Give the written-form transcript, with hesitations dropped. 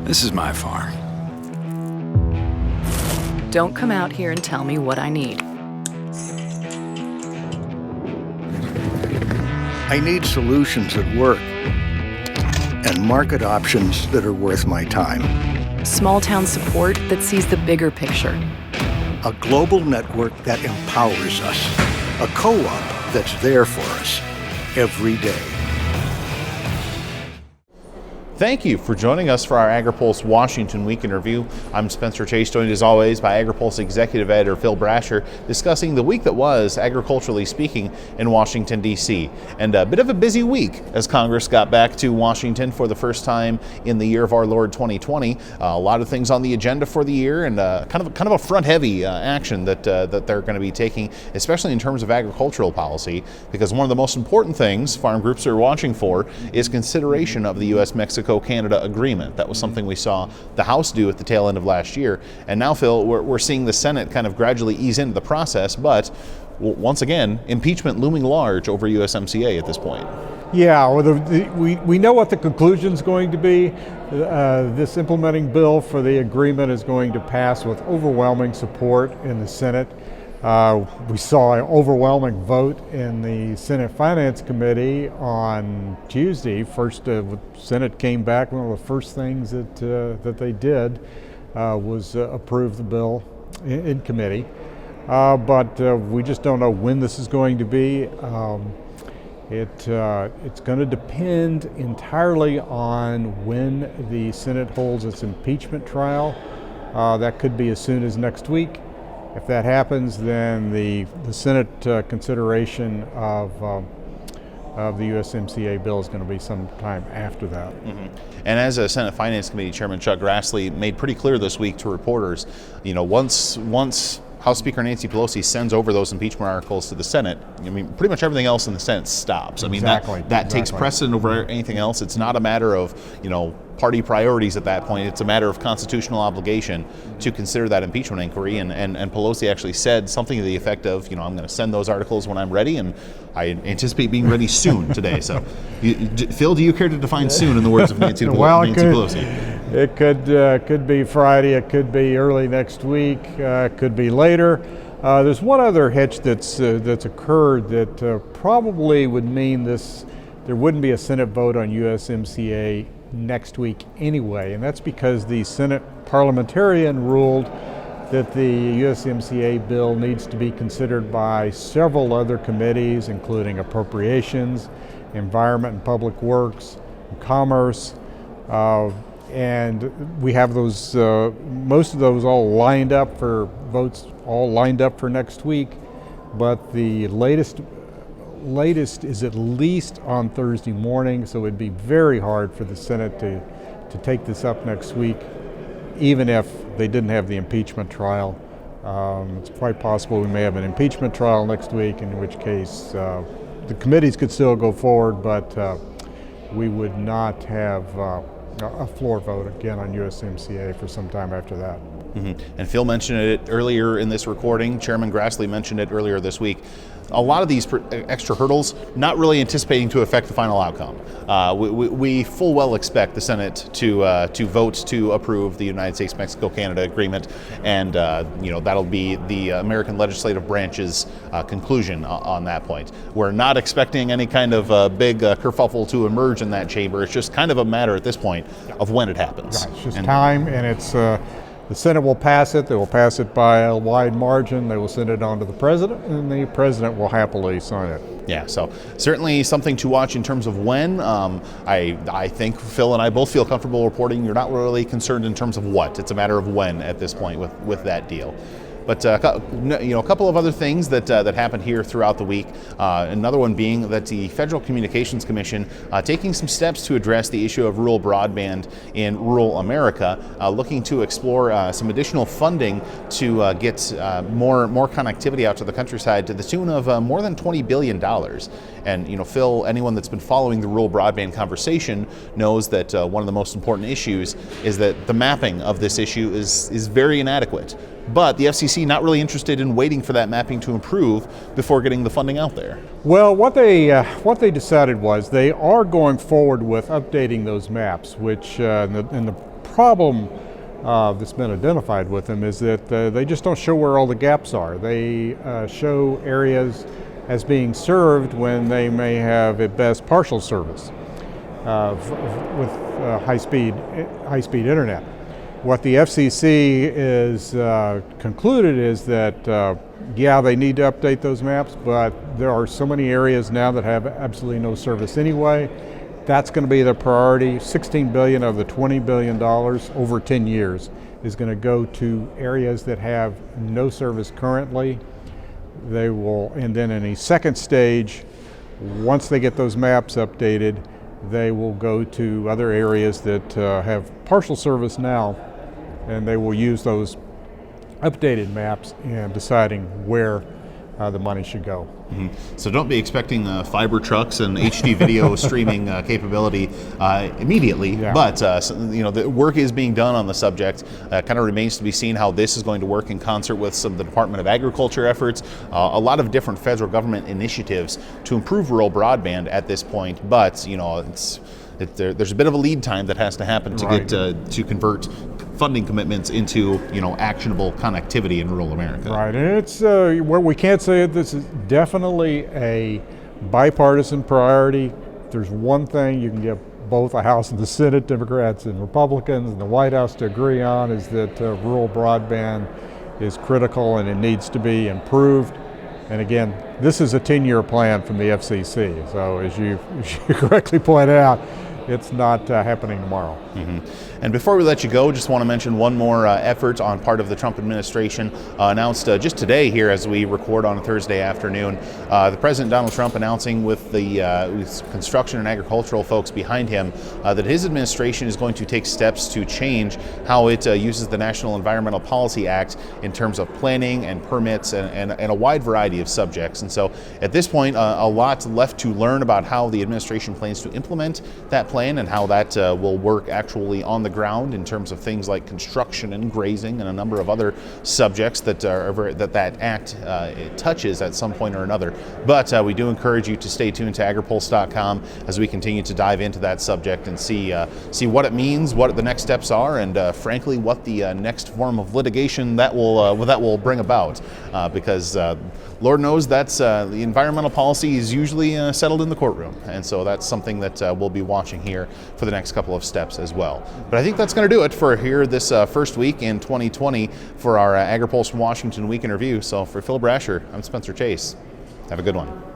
This is my farm. Don't come out here and tell me what I need. I need solutions that work and market options that are worth my time. Small town support that sees the bigger picture. A global network that empowers us. A co-op that's there for us every day. Thank you for joining us for our Agri-Pulse Washington Week in Review. I'm Spencer Chase, joined as always by Agri-Pulse Executive Editor Phil Brasher, discussing the week that was, agriculturally speaking, in Washington, D.C. And a bit of a busy week as Congress got back to Washington for the first time in the year of our Lord 2020. A lot of things on the agenda for the year, and kind of a front-heavy action that they're going to be taking, especially in terms of agricultural policy, because one of the most important things farm groups are watching for is consideration of the U.S. Mexico-Canada Agreement. That was something we saw the House do at the tail end of last year. And now, Phil, we're seeing the Senate kind of gradually ease into the process, but once again, impeachment looming large over USMCA at this point. Yeah, well, we know what the conclusion's going to be. This implementing bill for the agreement is going to pass with overwhelming support in the Senate. We saw an overwhelming vote in the Senate Finance Committee on Tuesday. First, the Senate came back. One of the first things that they did was approve the bill in committee. But we just don't know when this is going to be. It's going to depend entirely on when the Senate holds its impeachment trial. That could be as soon as next week. If that happens, then the Senate consideration of the USMCA bill is going to be sometime after that. Mm-hmm. And as a Senate Finance Committee Chairman Chuck Grassley made pretty clear this week to reporters, once House Speaker Nancy Pelosi sends over those impeachment articles to the Senate, pretty much everything else in the Senate stops. That takes precedent over anything else. It's not a matter of, party priorities at that point. It's a matter of constitutional obligation to consider that impeachment inquiry. And Pelosi actually said something to the effect of, I'm going to send those articles when I'm ready, and I anticipate being ready soon today. So, Phil, do you care to define soon in the words of Nancy Pelosi? It could be Friday, it could be early next week, it could be later. There's one other hitch that's occurred that probably would mean there wouldn't be a Senate vote on USMCA next week anyway, and that's because the Senate parliamentarian ruled that the USMCA bill needs to be considered by several other committees, including Appropriations, Environment and Public Works, Commerce, and we have those, most of those all lined up for votes, all lined up for next week, but the latest is at least on Thursday morning, so it'd be very hard for the Senate to take this up next week, even if they didn't have the impeachment trial. It's quite possible we may have an impeachment trial next week, in which case the committees could still go forward, but we would not have a floor vote again on USMCA for some time after that. Mm-hmm. And Phil mentioned it earlier in this recording. Chairman Grassley mentioned it earlier this week. A lot of these extra hurdles, not really anticipating to affect the final outcome. We full well expect the Senate to vote to approve the United States Mexico-Canada Agreement, and that'll be the American legislative branch's conclusion on that point. We're not expecting any kind of big kerfuffle to emerge in that chamber. It's just kind of a matter at this point of when it happens. Right, it's just time, and it's. The Senate will pass it. They will pass it by a wide margin. They will send it on to the president, and the president will happily sign it. Yeah, so certainly something to watch in terms of when. I think Phil and I both feel comfortable reporting you're not really concerned in terms of what. It's a matter of when at this point with that deal. But a couple of other things that happened here throughout the week. Another one being that the Federal Communications Commission taking some steps to address the issue of rural broadband in rural America, looking to explore some additional funding to get more connectivity out to the countryside to the tune of more than $20 billion. And Phil, anyone that's been following the rural broadband conversation knows that one of the most important issues is that the mapping of this issue is very inadequate. But the FCC not really interested in waiting for that mapping to improve before getting the funding out there. Well, what they decided was they are going forward with updating those maps, which and the problem that's been identified with them is that they just don't show where all the gaps are. They show areas as being served when they may have at best partial service with high-speed internet. What the FCC is concluded is that yeah, they need to update those maps, but there are so many areas now that have absolutely no service anyway. That's going to be the priority. $16 billion of the $20 billion over 10 years is going to go to areas that have no service currently. They will, and then in a second stage, once they get those maps updated, they will go to other areas that have partial service now, and they will use those updated maps in deciding where the money should go. Mm-hmm. So don't be expecting fiber trucks and HD video streaming capability immediately, yeah. But the work is being done on the subject. Kind of remains to be seen how this is going to work in concert with some of the Department of Agriculture efforts, a lot of different federal government initiatives to improve rural broadband at this point, but there's a bit of a lead time that has to happen to right. get to convert funding commitments into actionable connectivity in rural America. Right, and it's what we can't say. This is definitely a bipartisan priority. If there's one thing you can get both the House and the Senate, Democrats and Republicans, and the White House to agree on is that rural broadband is critical and it needs to be improved. And again, this is a 10-year plan from the FCC. So as you correctly point out, it's not happening tomorrow. Mm-hmm. And before we let you go, just want to mention one more effort on part of the Trump administration announced just today here as we record on a Thursday afternoon. The President Donald Trump announcing with the with construction and agricultural folks behind him that his administration is going to take steps to change how it uses the National Environmental Policy Act in terms of planning and permits and a wide variety of subjects. And so at this point, a lot left to learn about how the administration plans to implement that plan and how that will work actually on the ground in terms of things like construction and grazing and a number of other subjects that that act touches at some point or another. But we do encourage you to stay tuned to Agri-Pulse.com as we continue to dive into that subject and see what it means, what the next steps are, and frankly what the next form of litigation that will bring about. Because Lord knows that's the environmental policy is usually settled in the courtroom, and so that's something that we'll be watching here for the next couple of steps as well. But I think that's going to do it for here this first week in 2020 for our Agri-Pulse Washington Week in Review. So for Phil Brasher, I'm Spencer Chase. Have a good one.